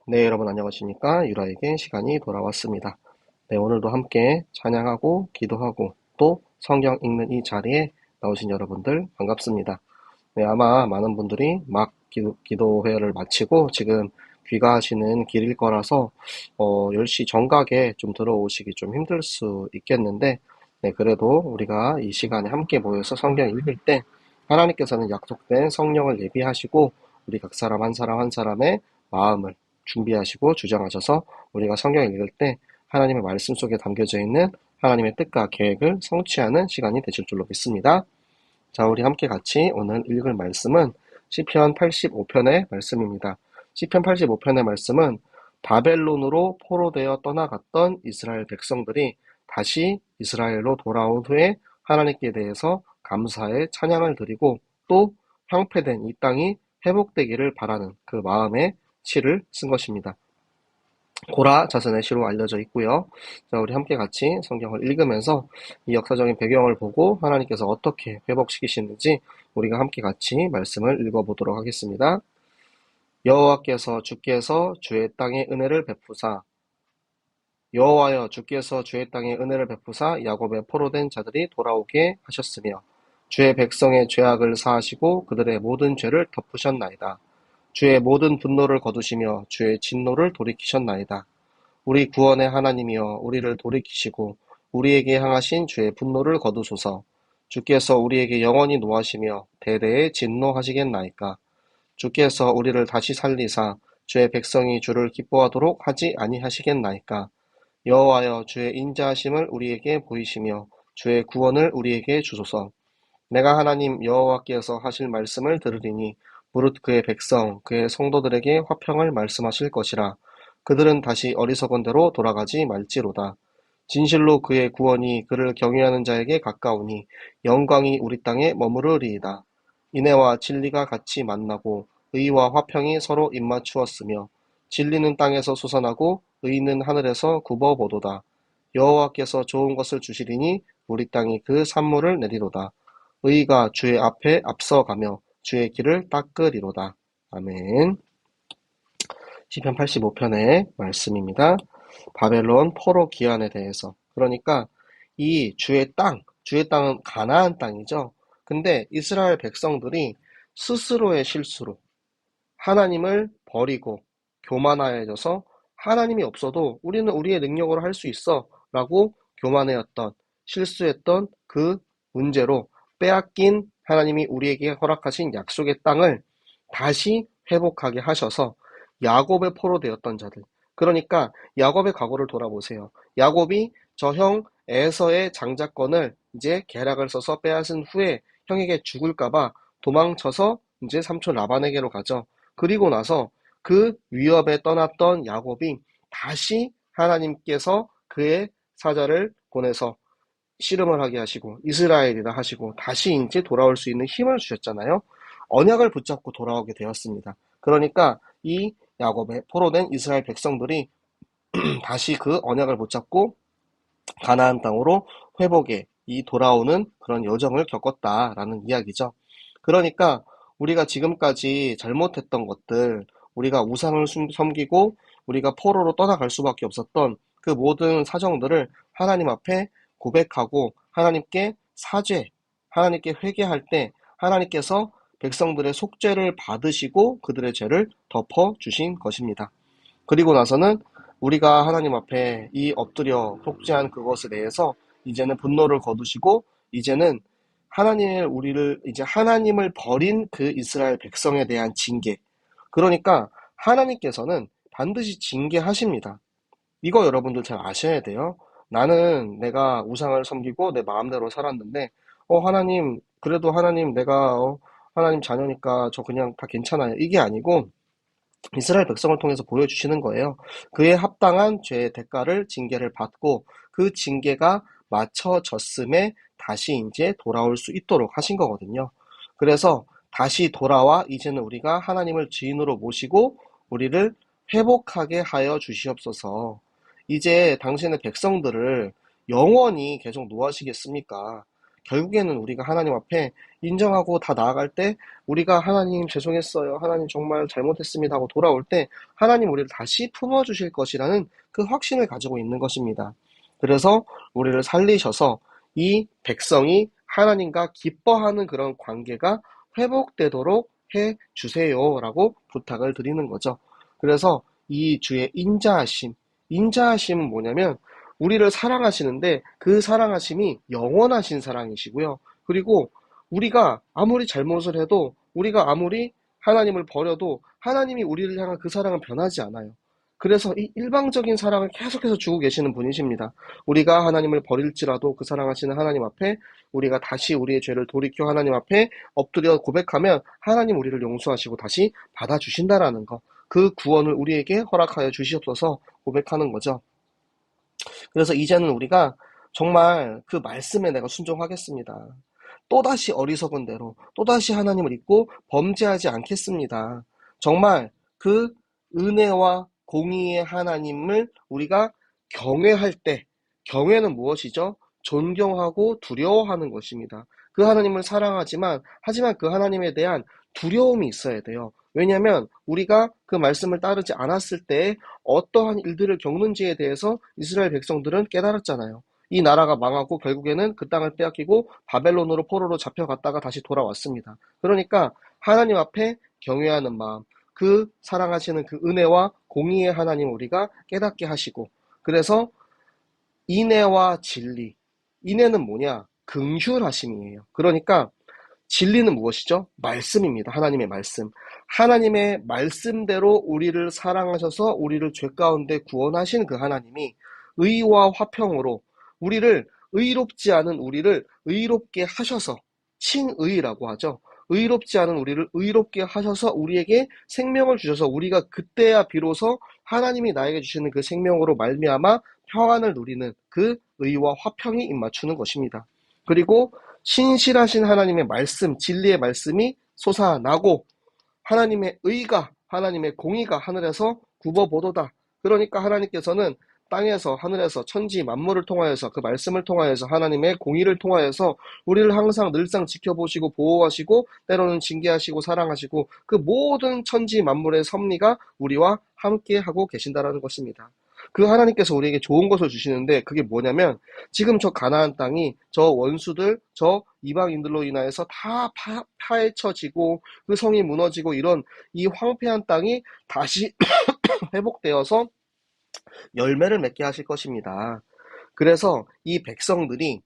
네, 여러분 안녕하십니까? 유라에게 시간이 돌아왔습니다. 네, 오늘도 함께 찬양하고 기도하고 또 성경 읽는 이 자리에 나오신 여러분들 반갑습니다. 네, 아마 많은 분들이 막 기도회를 마치고 지금 귀가하시는 길일 거라서 10시 정각에 좀 들어오시기 좀 힘들 수 있겠는데, 네, 그래도 우리가 이 시간에 함께 모여서 성경 읽을 때 하나님께서는 약속된 성령을 예비하시고 우리 각 사람 한 사람 한 사람의 마음을 준비하시고 주장하셔서 우리가 성경 읽을 때 하나님의 말씀 속에 담겨져 있는 하나님의 뜻과 계획을 성취하는 시간이 되실 줄로 믿습니다. 자, 우리 함께 같이 오늘 읽을 말씀은 시편 85편의 말씀입니다. 시편 85편의 말씀은 바벨론으로 포로되어 떠나갔던 이스라엘 백성들이 다시 이스라엘로 돌아온 후에 하나님께 대해서 감사의 찬양을 드리고 또 황폐된 이 땅이 회복되기를 바라는 그 마음의 시를 쓴 것입니다. 고라 자선의 시로 알려져 있고요. 자, 우리 함께 같이 성경을 읽으면서 이 역사적인 배경을 보고 하나님께서 어떻게 회복시키시는지 우리가 함께 같이 말씀을 읽어보도록 하겠습니다. 여호와께서 주께서 주의 땅에 은혜를 베푸사 여호와여 주께서 주의 땅에 은혜를 베푸사 야곱의 포로된 자들이 돌아오게 하셨으며 주의 백성의 죄악을 사하시고 그들의 모든 죄를 덮으셨나이다. 주의 모든 분노를 거두시며 주의 진노를 돌이키셨나이다. 우리 구원의 하나님이여 우리를 돌이키시고 우리에게 향하신 주의 분노를 거두소서. 주께서 우리에게 영원히 노하시며 대대에 진노하시겠나이까. 주께서 우리를 다시 살리사 주의 백성이 주를 기뻐하도록 하지 아니하시겠나이까. 여호와여 주의 인자하심을 우리에게 보이시며 주의 구원을 우리에게 주소서. 내가 하나님 여호와께서 하실 말씀을 들으리니 무릇 그의 백성 그의 성도들에게 화평을 말씀하실 것이라. 그들은 다시 어리석은 대로 돌아가지 말지로다. 진실로 그의 구원이 그를 경외하는 자에게 가까우니 영광이 우리 땅에 머무르리이다. 인애와 진리가 같이 만나고 의와 화평이 서로 입맞추었으며 진리는 땅에서 솟아나고 의는 하늘에서 굽어보도다. 여호와께서 좋은 것을 주시리니 우리 땅이 그 산물을 내리로다. 의가 주의 앞에 앞서가며 주의 길을 닦으리로다. 아멘. 시편 85편의 말씀입니다. 바벨론 포로 기한에 대해서. 그러니까 이 주의 땅은 가나안 땅이죠. 근데 이스라엘 백성들이 스스로의 실수로 하나님을 버리고 교만하여져서 하나님이 없어도 우리는 우리의 능력으로 할 수 있어 라고 교만해였던 실수했던 그 문제로 빼앗긴 하나님이 우리에게 허락하신 약속의 땅을 다시 회복하게 하셔서 야곱의 포로 되었던 자들, 그러니까 야곱의 과거를 돌아보세요. 야곱이 저 형 에서의 장자권을 이제 계략을 써서 빼앗은 후에 형에게 죽을까봐 도망쳐서 이제 삼촌 라반에게로 가죠. 그리고 나서 그 위협에 떠났던 야곱이 다시 하나님께서 그의 사자를 보내서 씨름을 하게 하시고 이스라엘이라 하시고 다시 이제 돌아올 수 있는 힘을 주셨잖아요. 언약을 붙잡고 돌아오게 되었습니다. 그러니까 이 야곱의 포로된 이스라엘 백성들이 다시 그 언약을 붙잡고 가나안 땅으로 회복에 이 돌아오는 그런 여정을 겪었다라는 이야기죠. 그러니까 우리가 지금까지 잘못했던 것들, 우리가 우상을 섬기고 우리가 포로로 떠나갈 수밖에 없었던 그 모든 사정들을 하나님 앞에 고백하고 하나님께 사죄, 하나님께 회개할 때 하나님께서 백성들의 속죄를 받으시고 그들의 죄를 덮어주신 것입니다. 그리고 나서는 우리가 하나님 앞에 이 엎드려 속죄한 그것에 대해서 이제는 분노를 거두시고 이제는 이제 하나님을 버린 그 이스라엘 백성에 대한 징계. 그러니까 하나님께서는 반드시 징계하십니다. 이거 여러분들 잘 아셔야 돼요. 나는 내가 우상을 섬기고 내 마음대로 살았는데, 하나님, 그래도 하나님 내가, 하나님 자녀니까 저 그냥 다 괜찮아요. 이게 아니고, 이스라엘 백성을 통해서 보여주시는 거예요. 그에 합당한 죄의 대가를 징계를 받고 그 징계가 맞춰졌음에 다시 이제 돌아올 수 있도록 하신 거거든요. 그래서 다시 돌아와 이제는 우리가 하나님을 주인으로 모시고 우리를 회복하게 하여 주시옵소서. 이제 당신의 백성들을 영원히 계속 노하시겠습니까? 결국에는 우리가 하나님 앞에 인정하고 다 나아갈 때 우리가 하나님 죄송했어요. 하나님 정말 잘못했습니다 하고 돌아올 때 하나님 우리를 다시 품어주실 것이라는 그 확신을 가지고 있는 것입니다. 그래서 우리를 살리셔서 이 백성이 하나님과 기뻐하는 그런 관계가 회복되도록 해 주세요라고 부탁을 드리는 거죠. 그래서 이 주의 인자하심은 뭐냐면 우리를 사랑하시는데 그 사랑하심이 영원하신 사랑이시고요. 그리고 우리가 아무리 잘못을 해도 우리가 아무리 하나님을 버려도 하나님이 우리를 향한 그 사랑은 변하지 않아요. 그래서 이 일방적인 사랑을 계속해서 주고 계시는 분이십니다. 우리가 하나님을 버릴지라도 그 사랑하시는 하나님 앞에 우리가 다시 우리의 죄를 돌이켜 하나님 앞에 엎드려 고백하면 하나님 우리를 용서하시고 다시 받아주신다라는 거. 그 구원을 우리에게 허락하여 주시옵소서 고백하는 거죠. 그래서 이제는 우리가 정말 그 말씀에 내가 순종하겠습니다. 또다시 어리석은 대로 또다시 하나님을 잊고 범죄하지 않겠습니다. 정말 그 은혜와 공의의 하나님을 우리가 경외할 때, 경외는 무엇이죠? 존경하고 두려워하는 것입니다. 그 하나님을 사랑하지만 하지만 그 하나님에 대한 두려움이 있어야 돼요. 왜냐하면 우리가 그 말씀을 따르지 않았을 때 어떠한 일들을 겪는지에 대해서 이스라엘 백성들은 깨달았잖아요. 이 나라가 망하고 결국에는 그 땅을 빼앗기고 바벨론으로 포로로 잡혀갔다가 다시 돌아왔습니다. 그러니까 하나님 앞에 경외하는 마음, 그 사랑하시는 그 은혜와 공의의 하나님 우리가 깨닫게 하시고, 그래서 인애와 진리, 인애는 뭐냐? 긍휼하심이에요. 그러니까 진리는 무엇이죠? 말씀입니다. 하나님의 말씀. 하나님의 말씀대로 우리를 사랑하셔서 우리를 죄 가운데 구원하신 그 하나님이 의와 화평으로 우리를 의롭지 않은 우리를 의롭게 하셔서 칭의라고 하죠. 의롭지 않은 우리를 의롭게 하셔서 우리에게 생명을 주셔서 우리가 그때야 비로소 하나님이 나에게 주시는 그 생명으로 말미암아 평안을 누리는 그 의와 화평이 입맞추는 것입니다. 그리고 신실하신 하나님의 말씀, 진리의 말씀이 솟아나고 하나님의 의가, 하나님의 공의가 하늘에서 굽어보도다. 그러니까 하나님께서는 땅에서, 하늘에서, 천지 만물을 통하여서 그 말씀을 통하여서 하나님의 공의를 통하여서 우리를 항상 늘상 지켜보시고 보호하시고 때로는 징계하시고 사랑하시고 그 모든 천지 만물의 섭리가 우리와 함께하고 계신다라는 것입니다. 그 하나님께서 우리에게 좋은 것을 주시는데 그게 뭐냐면 지금 저 가나안 땅이 저 원수들, 저 이방인들로 인하여서 다 파헤쳐지고 그 성이 무너지고 이런 이 황폐한 땅이 다시 회복되어서 열매를 맺게 하실 것입니다. 그래서 이 백성들이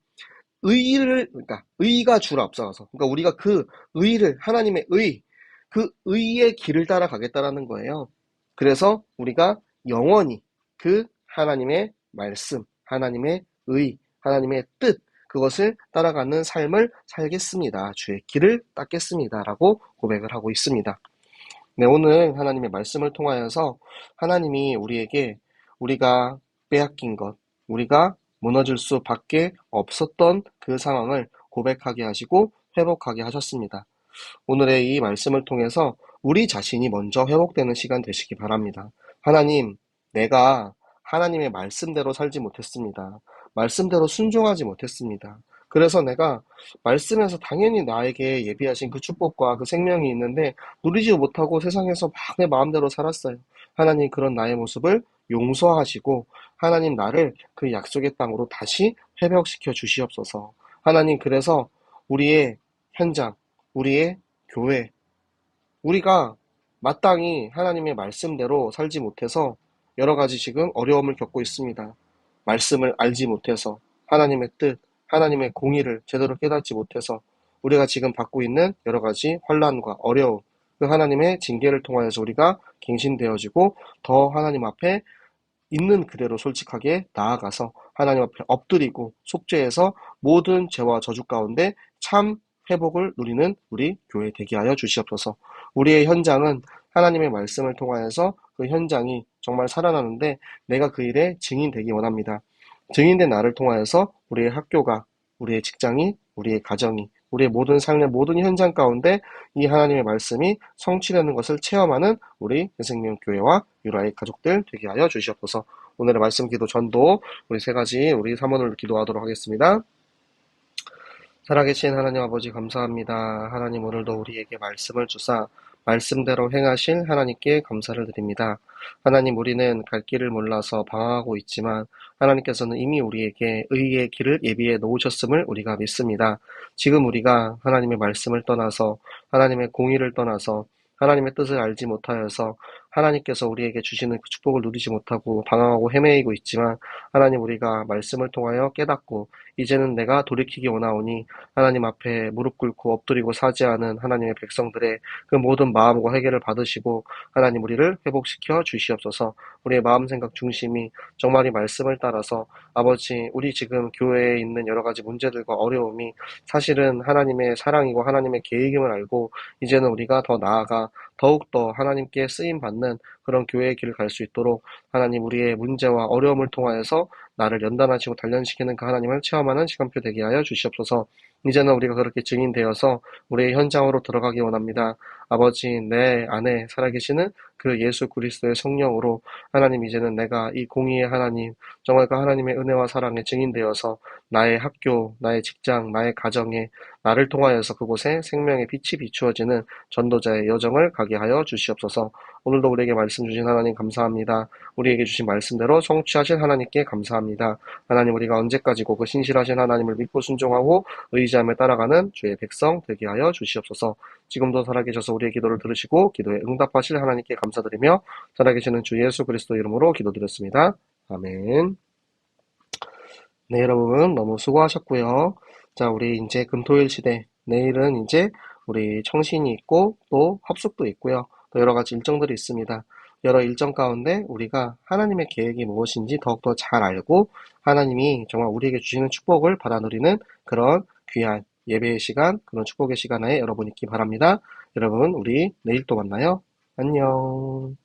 그러니까 의가 주를 앞서가서, 그러니까 우리가 그 의를, 하나님의 그 의의 길을 따라가겠다라는 거예요. 그래서 우리가 영원히 그 하나님의 말씀, 하나님의 하나님의 뜻, 그것을 따라가는 삶을 살겠습니다. 주의 길을 닦겠습니다. 라고 고백을 하고 있습니다. 네, 오늘 하나님의 말씀을 통하여서 하나님이 우리에게 우리가 빼앗긴 것, 우리가 무너질 수밖에 없었던 그 상황을 고백하게 하시고 회복하게 하셨습니다. 오늘의 이 말씀을 통해서 우리 자신이 먼저 회복되는 시간 되시기 바랍니다. 하나님, 내가 하나님의 말씀대로 살지 못했습니다. 말씀대로 순종하지 못했습니다. 그래서 내가 말씀에서 당연히 나에게 예비하신 그 축복과 그 생명이 있는데 누리지 못하고 세상에서 막 내 마음대로 살았어요. 하나님 그런 나의 모습을 용서하시고 하나님 나를 그 약속의 땅으로 다시 회복시켜 주시옵소서. 하나님 그래서 우리의 현장, 우리의 교회, 우리가 마땅히 하나님의 말씀대로 살지 못해서 여러 가지 지금 어려움을 겪고 있습니다. 말씀을 알지 못해서 하나님의 뜻, 하나님의 공의를 제대로 깨닫지 못해서 우리가 지금 받고 있는 여러 가지 환난과 어려움, 그 하나님의 징계를 통하여서 우리가 갱신되어지고 더 하나님 앞에 있는 그대로 솔직하게 나아가서 하나님 앞에 엎드리고 속죄해서 모든 죄와 저주 가운데 참 회복을 누리는 우리 교회 되게 하여 주시옵소서. 우리의 현장은 하나님의 말씀을 통하여서 그 현장이 정말 살아나는데 내가 그 일에 증인되기 원합니다. 증인된 나를 통하여서 우리의 학교가, 우리의 직장이, 우리의 가정이, 우리의 모든 삶의 모든 현장 가운데 이 하나님의 말씀이 성취되는 것을 체험하는 우리 대생명교회와 유라의 가족들 되게 하여 주시옵소서. 오늘의 말씀 기도 전도 우리 세 가지 우리 사모를 기도하도록 하겠습니다. 살아계신 하나님 아버지 감사합니다. 하나님 오늘도 우리에게 말씀을 주사 말씀대로 행하실 하나님께 감사를 드립니다. 하나님 우리는 갈 길을 몰라서 방황하고 있지만 하나님께서는 이미 우리에게 의의 길을 예비해 놓으셨음을 우리가 믿습니다. 지금 우리가 하나님의 말씀을 떠나서 하나님의 공의를 떠나서 하나님의 뜻을 알지 못하여서 하나님께서 우리에게 주시는 그 축복을 누리지 못하고 방황하고 헤매이고 있지만 하나님 우리가 말씀을 통하여 깨닫고 이제는 내가 돌이키기 원하오니 하나님 앞에 무릎 꿇고 엎드리고 사죄하는 하나님의 백성들의 그 모든 마음과 회개를 받으시고 하나님 우리를 회복시켜 주시옵소서. 우리의 마음 생각 중심이 정말 이 말씀을 따라서 아버지 우리 지금 교회에 있는 여러 가지 문제들과 어려움이 사실은 하나님의 사랑이고 하나님의 계획임을 알고 이제는 우리가 더 나아가 더욱더 하나님께 쓰임받는 그런 교회의 길을 갈 수 있도록 하나님 우리의 문제와 어려움을 통하여서 나를 연단하시고 단련시키는 그 하나님을 체험하는 시간표 되게 하여 주시옵소서. 이제는 우리가 그렇게 증인되어서 우리의 현장으로 들어가기 원합니다. 아버지 내 안에 살아계시는 그 예수 그리스도의 성령으로 하나님 이제는 내가 이 공의의 하나님 정말 그 하나님의 은혜와 사랑에 증인되어서 나의 학교, 나의 직장, 나의 가정에 나를 통하여서 그곳에 생명의 빛이 비추어지는 전도자의 여정을 가게 하여 주시옵소서. 오늘도 우리에게 말씀 주신 하나님 감사합니다. 우리에게 주신 말씀대로 성취하신 하나님께 감사합니다. 하나님 우리가 언제까지고 그 신실하신 하나님을 믿고 순종하고 의지하며 따라가는 주의 백성 되게 하여 주시옵소서. 지금도 살아계셔서 우리의 기도를 들으시고 기도에 응답하실 하나님께 감사드리며 살아계시는 주 예수 그리스도 이름으로 기도드렸습니다. 아멘. 네, 여러분 너무 수고하셨고요. 자, 우리 이제 금토일 시대, 내일은 이제 우리 청신이 있고 또 합숙도 있고요. 또 여러 가지 일정들이 있습니다. 여러 일정 가운데 우리가 하나님의 계획이 무엇인지 더욱더 잘 알고 하나님이 정말 우리에게 주시는 축복을 받아 누리는 그런 귀한 예배의 시간, 그런 축복의 시간에 여러분 있기 바랍니다. 여러분, 우리 내일 또 만나요. 안녕.